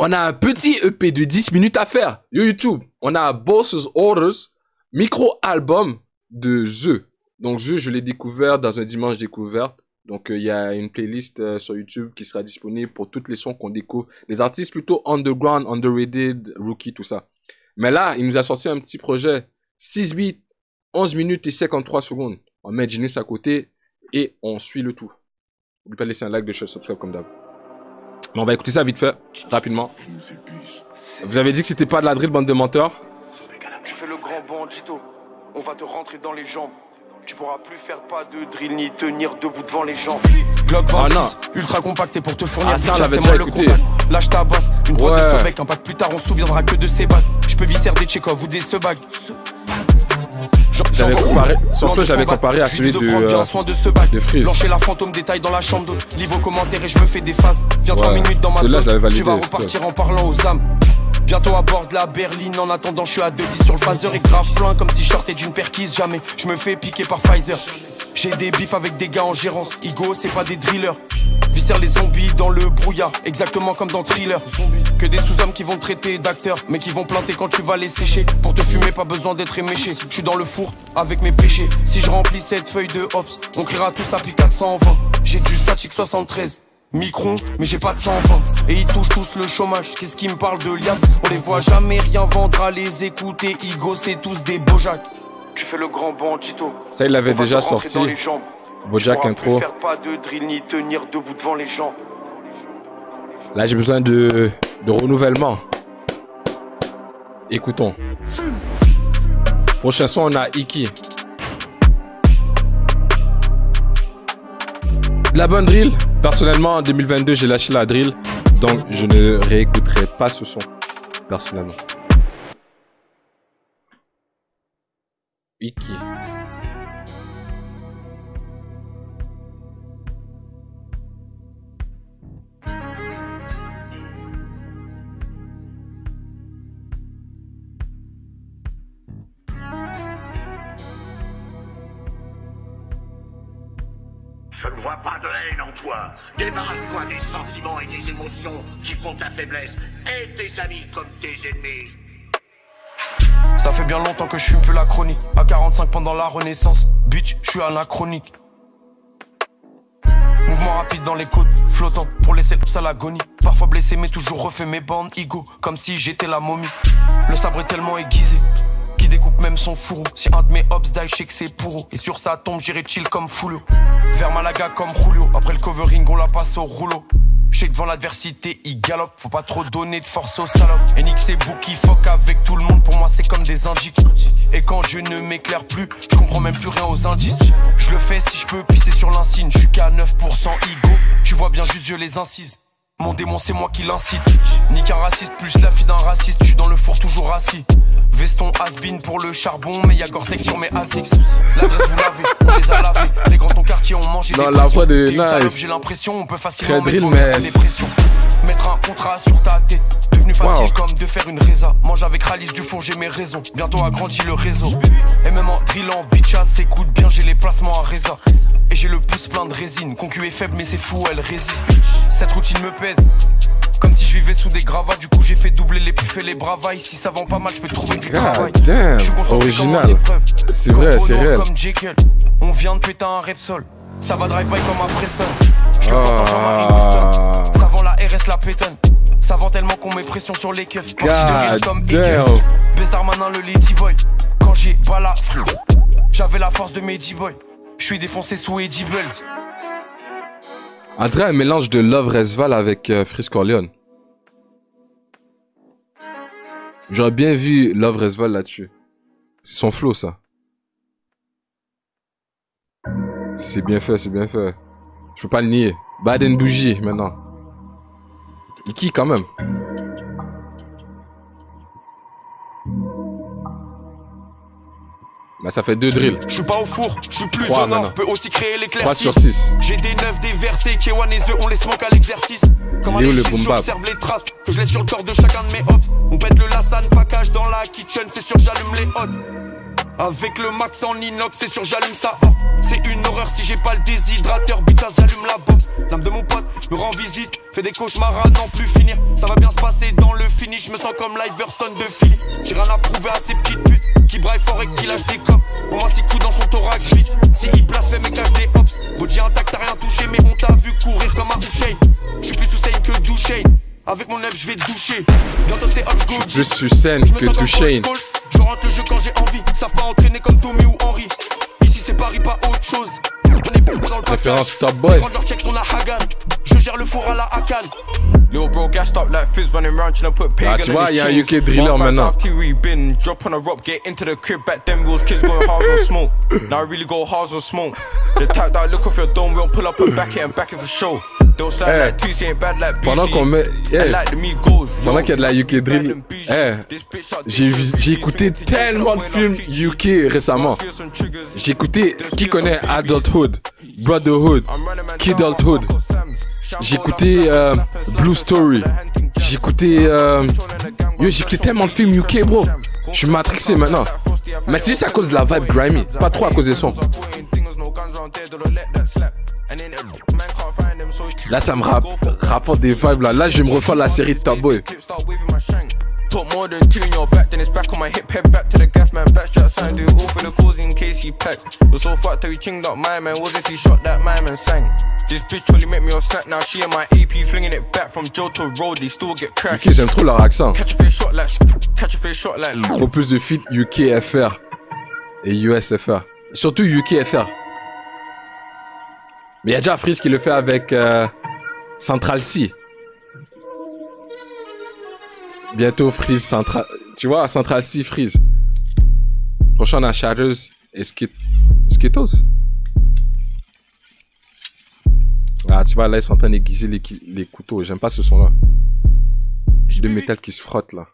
On a un petit EP de 10 minutes à faire. Yo YouTube, on a Boss's Orders, micro-album de The. Donc The, je l'ai découvert dans un dimanche découverte. Donc il y a une playlist sur YouTube qui sera disponible pour tous les sons qu'on découvre. Des artistes plutôt underground, underrated, rookie, tout ça. Mais là, il nous a sorti un petit projet. 6 beats, 11 minutes et 53 secondes. On met Genius à côté et on suit le tout. N'oubliez pas de laisser un like, de share, subscribe comme d'hab. Mais on va écouter ça vite fait, rapidement. Vous avez dit que c'était pas de la drill, bande de menteurs. Tu fais le grand bandito, on va te rentrer dans les jambes. Tu pourras plus faire pas de drill ni tenir debout devant les gens. Glock 26, ultra compacté pour te fournir ça, on l'avait déjà écouté. Lâche ta basse, une droite de ce mec, un pas plus tard on se souviendra que de ses bagues. Je peux visser des Tchekhov ou des Sebag. J'avais comparé, son flow j'avais comparé à celui de Freeze. Blancher la fantôme détail dans la chambre d'eau. Niveau commentaire et je me fais des phases. Viens 3 minutes dans ma zone, tu vas repartir en parlant aux âmes. Bientôt à bord de la berline, en attendant je suis à 2-10 sur le phaser et grave plein comme si je sortais d'une perquise. Jamais je me fais piquer par Pfizer. J'ai des bifs avec des gars en gérance. Igo c'est pas des drillers. Viscère les zombies dans le brouillard, exactement comme dans Thriller. Que des sous-hommes qui vont te traiter d'acteurs, mais qui vont planter quand tu vas les sécher. Pour te fumer, pas besoin d'être éméché. Je suis dans le four avec mes péchés. Si je remplis cette feuille de hops, on criera tous à puis 420. J'ai du statique 73. Micron, mais j'ai pas de 120. Et ils touchent tous le chômage. Qu'est-ce qui me parle de liasse? On les voit jamais rien vendre à les écouter. Igo, c'est tous des Bojack. Tu fais le grand bandito. Ça, il l'avait déjà sorti. Bojack intro. Faire pas de drill ni tenir debout devant les gens. Là, j'ai besoin de renouvellement. Écoutons. Prochain son, on a Iki. La bonne drill. Personnellement, en 2022, j'ai lâché la drill. Donc, je ne réécouterai pas ce son. Personnellement. Iki. Je ne vois pas de haine en toi. Débarrasse-toi des sentiments et des émotions qui font ta faiblesse. Aide tes amis comme tes ennemis. Ça fait bien longtemps que je fume plus la chronique. À 45 pendant la renaissance. Bitch, je suis anachronique. Mouvement rapide dans les côtes, flottant pour laisser le à l'agonie. Parfois blessé mais toujours refait mes bandes. Ego, comme si j'étais la momie. Le sabre est tellement aiguisé qui découpe même son fourreau. Si un de mes hops die, je sais que c'est pour eux. Et sur sa tombe, j'irai chill comme Fulio. Vers Malaga comme Julio. Après le covering, on la passe au rouleau. Je sais que devant l'adversité, il galope. Faut pas trop donner de force aux salopes. Et nique c'est vous qui fuck avec tout le monde. Pour moi, c'est comme des indices. Et quand Dieu ne m'éclaire plus, je comprends même plus rien aux indices. Je le fais si je peux pisser sur l'insigne. Je suis qu'à 9% ego. Tu vois bien juste, je les incise. Mon démon, c'est moi qui l'incite. Nique un raciste plus la fille d'un raciste. Je suis dans le four toujours assis. Veston has-been pour le charbon, mais y'a Gore-Tex sur mes Asics. L'adresse vous l'avez, on les a lavés. Les grands ton quartier ont mangé des la voix de nice. J'ai l'impression on peut facilement mettre en dépression. Mettre un contrat sur ta tête, devenu facile comme de faire une résa. Mange avec Ralice du four, j'ai mes raisons. Bientôt agrandi le réseau. Et même en drillant, bitcha, s'écoute bien, j'ai les placements à résa. Et j'ai le pouce plein de résine. Concu est faible, mais c'est fou, elle résiste. Cette routine me pèse. Comme si je vivais sous des gravats, du coup j'ai fait doubler les pifs et les bravailles. Si ça vend pas mal, je peux trouver du travail. Je suis original. C'est vrai, c'est réel. Comme Jekyll, on vient de péter un Repsol. Ça va drive-by comme à Preston. Je le prends quand Jean-Marie Winston. Ça vend la RS, la pétonne. Ça vend tellement qu'on met pression sur les keufs. Parti de rire comme Ekeuf. Best Darmanin, le Lady Boy. Quand j'ai pas la frère, j'avais la force de Mehdi Boy. Je suis défoncé sous Eddie Bells. On dirait un mélange de Love Resval avec Freeze Corleone. J'aurais bien vu Love Resval là-dessus. C'est son flow, ça. C'est bien fait, c'est bien fait. Je peux pas le nier. Bad and Bougie, maintenant. Iki, quand même. Bah ça fait 2 drills. Je suis pas au four, je suis plus honnête. Peut aussi créer l'éclaircie. 3 sur 6. J'ai des 9 déversés, K1 et The, on les smoke à l'exercice. Comme un le j'observe les traces que je laisse sur le corps de chacun de mes hops. On pète le Lassan, package dans la kitchen, c'est sûr j'allume les hots. Avec le max en inox, c'est sûr j'allume ça. C'est une horreur si j'ai pas le déshydrateur. Bitch, j'allume la box. L'âme de mon pote me rend visite. Fais des cauchemars à n'en plus finir. Ça va bien se passer fini, je me sens comme Liverson de Philly. J'ai rien à prouver à ces petites putes qui braillent fort et qui lâchent des cops. On voit 6 coups dans son thorax vite. Si il blasphème et cache des hops. Body intact, t'as rien touché, mais on t'a vu courir comme un Hussein. J'suis plus Hussein que Douchain. Avec mon œuf, je vais doucher. Bientôt c'est hop, j'go. Plus Hussein que Douchain. Je rentre le jeu quand j'ai envie. Ça pas entraîner comme Tommy ou Henry. Ici c'est Paris, pas autre chose. On est beaucoup dans le référence Top Boy. Quand leur check sont la Hagan. Je gère le four à la Hakan. Little bro gassed up like fizz running round trying to put pagan. Ah, tu vois, il y a un UK driller maintenant. Bin, drop on a rock, get into the crib. Back then we was kids going hard on smoke. Now I really go hard on smoke. The type that I look off your dome, we'll pull up and back it for show. Don't slide like Tuesday ain't bad like pendant qu'on met, pendant qu'il y a de la UK drill, j'ai écouté tellement de films UK récemment. J'ai écouté, qui connaît Adulthood, Brotherhood, Kidulthood. J'ai écouté Blue Story. J'ai écouté tellement de films UK, bro. Je suis matrixé maintenant. Mais c'est à cause de la vibe grimy, pas trop à cause des sons. Là, ça me rapporte des vibes là. Là, je vais me refaire la série de Top Boy. Talk more than two in your back, then it's back on my hip, head back to the gaff man, backstrap sign, do it all for the cause in case he packs. Was so fucked that we chinged up my man, was if he shot that my man sang. This bitch only make me off snack, now she and my AP flinging it back from Joe to Road, they still get crashed. UK, j'aime trop leur accent. Catch a face shot like. Faut plus de feat UK FR et US FR. Surtout UK FR. Mais il y a déjà Freeze qui le fait avec Central C. Bientôt Freeze Central. Tu vois, Central C Freeze. Prochain on a Shatters et Skittles. Ah, tu vois, là ils sont en train d'aiguiser les couteaux. J'aime pas ce son là. J'ai deux métal qui se frottent là.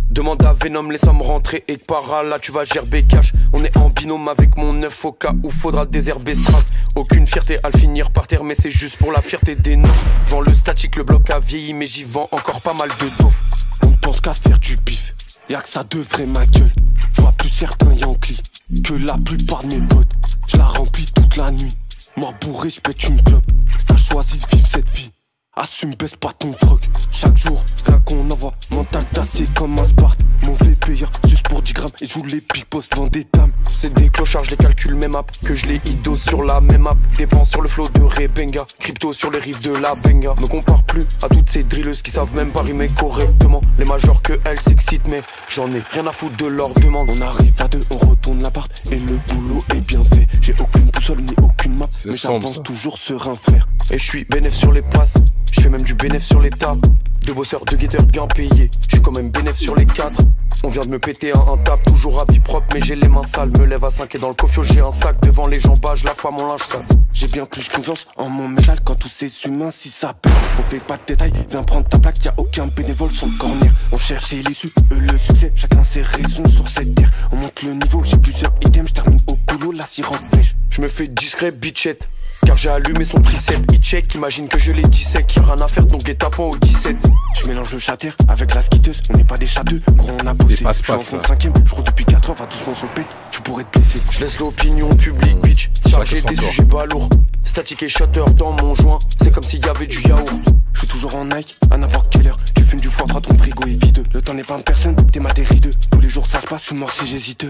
Demande à Venom, laisse-moi rentrer et par là tu vas gerber cash. On est en binôme avec mon 9 au cas où faudra désherber Strat. Aucune fierté à le finir par terre, mais c'est juste pour la fierté des noms. Vends le statique, le bloc a vieilli, mais j'y vends encore pas mal de touffe. On ne pense qu'à faire du bif, y'a que ça devrait ma gueule. Je vois plus certains Yankees que la plupart de mes potes. Je la remplis toute la nuit, moi bourré je pète une clope. Si t'as choisi de vivre cette vie, assume, baisse pas ton froc. Chaque jour, rien qu'on envoie, mental tassé comme un Sparte. Mauvais payeur, juste pour 10 grammes. Et joue les big boss dans des dames. C'est des clochards, je les calcule même app. Que je les ido sur la même app. Dépense sur le flow de Rebenga. Crypto sur les rives de la Benga. Me compare plus à toutes ces drilleuses qui savent même pas rimer correctement. Les majors que elles s'excitent, mais j'en ai rien à foutre de leur demande. On arrive à deux, on retourne l'appart. Et le boulot est bien fait. J'ai aucune boussole ni aucune map. Mais j'avance toujours serein, frère. Et je suis bénéf sur les passes. Je fais même du bénéf sur les tables. Deux bosseurs, deux guetteurs bien payés. Je suis quand même bénéf sur les 4. On vient de me péter un tap, toujours habit propre, mais j'ai les mains sales. Me lève à 5 et dans le cofio j'ai un sac. Devant les gens bas, je lave pas mon linge sale. J'ai bien plus confiance en mon métal quand tous ces humains si ça pète. On fait pas de détails, viens prendre ta plaque, y'a aucun bénévole sans corner. On cherchait l'issue, le succès, chacun ses raisons sur cette terre. On monte le niveau, j'ai plusieurs items, je termine au boulot, la sirop pêche. Je me fais discret, bitchette. Car j'ai allumé son triceps, il check, imagine que je les dissèque. Y'a rien à faire donc guet-apens au 17. Je mélange le chatter avec la skiteuse, on n'est pas des châteux, gros on a bossé. Je suis en 35ème, je roule depuis 4 heures, va doucement sur le pet, tu pourrais te blesser. Je laisse l'opinion publique, bitch. Chargé des sujets balourds. Statique et shatter dans mon joint, c'est comme s'il y avait du yaourt. Je suis toujours en Nike, à n'importe quelle heure. Tu fumes du foie gras, ton frigo est vide. Le temps n'est pas de personne, t'es ma rideux. Tous les jours ça se passe, je suis mort si j'hésite.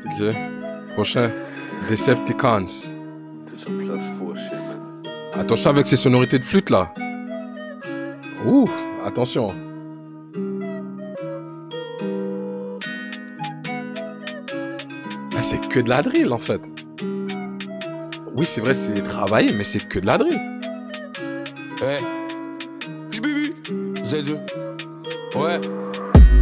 Ok. Prochain. Decepticons. Attention avec ces sonorités de flûte là. Ouh, attention. Ah, c'est que de la drill en fait. Oui, c'est vrai, c'est travaillé, mais c'est que de la drill. Ouais. J'bubu. Z2. Ouais.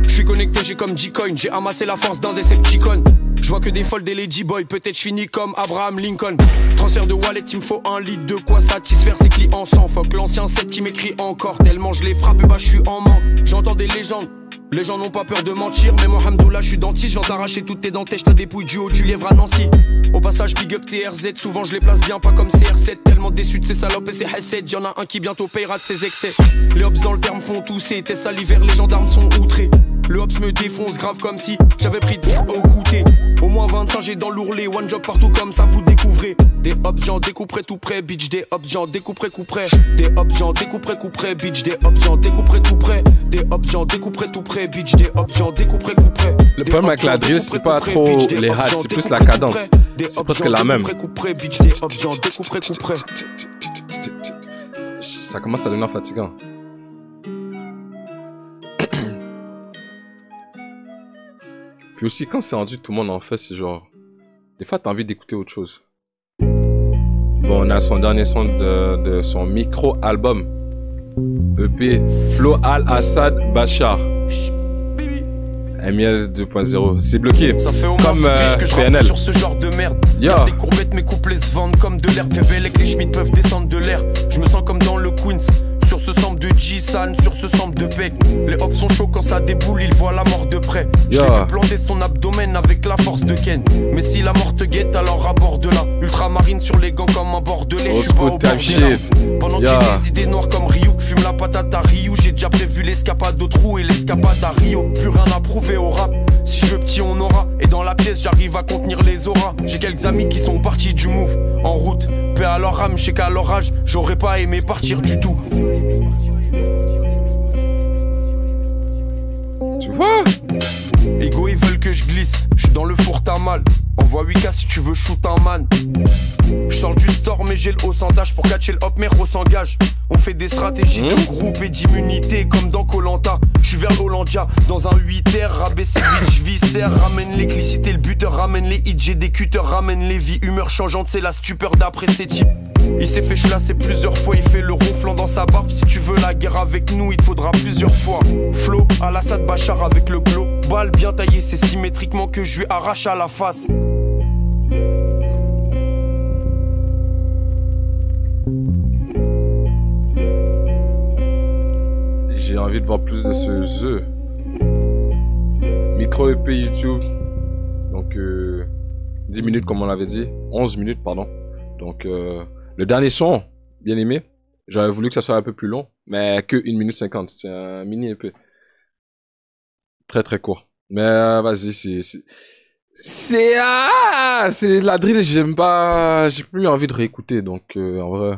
J'suis connecté, j'ai comme G-Coin. J'ai amassé la force d'un Decepticon. Je vois que des folles des ladyboys, peut-être je finis comme Abraham Lincoln. Transfert de wallet, il me faut 1 litre de quoi satisfaire ses clients sans fuck. L'ancien set qui m'écrit encore, tellement je les frappe, bah je suis en manque. J'entends des légendes, les gens n'ont pas peur de mentir. Mais moi, Hamdoullah, je suis dentiste, je viens t'arracher toutes tes dentelles, t'as des pouilles du haut du lièvre à Nancy. Au passage, big up TRZ, souvent je les place bien, pas comme CR7. Tellement déçu de ces salopes et ces H7, y'en a un qui bientôt payera de ses excès. Les hops dans le terme font tousser, tes salivères, les gendarmes sont outrés. Le hops me défonce grave comme si j'avais pris de au goûter. Au moins 25 j'ai dans l'ourlet, one job partout comme ça vous découvrez. Des hops j'en découperai tout près, bitch. Des hops j'en découperai coup près. Des hops j'en découperai coup près, bitch. Des hops j'en découperai tout près. Des hops j'en découperai tout près, bitch. Des hops j'en découperai coup près. Le problème avec la drill, c'est pas trop les hats, c'est plus la cadence. C'est presque la même. Ça commence à devenir fatigant. Puis aussi, quand c'est rendu, tout le monde en fait, c'est genre... Des fois, t'as envie d'écouter autre chose. Bon, on a son dernier son de son micro-album. EP Flo Al-Assad Bachar. ML 2.0. C'est bloqué. Ça fait au comme que je PNL. Sur ce genre de merde. Yeah. Des courbettes, mes couplets se vendent comme de l'air. PVL que les Schmitt peuvent descendre de l'air. Je me sens comme dans le Queens. Sur ce sample de G-San, sur ce sample de Peck. Les hops sont chauds quand ça déboule, ils voient la mort de près. Je l'ai vu planter son abdomen avec la force de Ken. Mais si la mort te guette, alors aborde là. Ultramarine sur les gants comme un bordelais. Je suis pas au bord de là. Pendant que j'ai des idées noires comme Ryu, que fume la patate à Ryu. J'ai déjà prévu l'escapade au trou et l'escapade à Rio. Plus rien à prouver au rap. Si je veux petit, on aura. Et dans la pièce, j'arrive à contenir les auras. J'ai quelques amis qui sont partis du move. En route, paix à leur âme, je sais qu'à leur âge, j'aurais pas aimé partir du tout. Tu vois? Ego, ils veulent que je glisse. Je suis dans le four, t'as mal. Envoie 8K si tu veux shoot un man. Je sors du store, mais j'ai le haut sandage. Pour catcher le hop, Mero s'engage. On fait des stratégies de groupe et d'immunité comme dans Koh-Lanta. Je suis vers l'Hollandia, dans un 8R. Rabaisser bitch, viscère. Ramène l'éclicité, le buteur. Ramène les hits, j'ai des cutters. Ramène les vies, humeur changeante, c'est la stupeur d'après ces types. Il s'est fait chlasser plusieurs fois, il fait le ronflant dans sa barbe. Si tu veux la guerre avec nous, il te faudra plusieurs fois. Flo Al-Assad Bachar avec le global bien taillé, c'est symétriquement que je lui arrache à la face. J'ai envie de voir plus de ce jeu. Micro EP YouTube. Donc 10 minutes comme on l'avait dit. 11 minutes pardon. Donc le dernier son, bien aimé. J'aurais voulu que ça soit un peu plus long. Mais que 1 minute 50. C'est un mini EP. Très très court. Mais vas-y, c'est la drill, j'aime pas. J'ai plus envie de réécouter. Donc en vrai.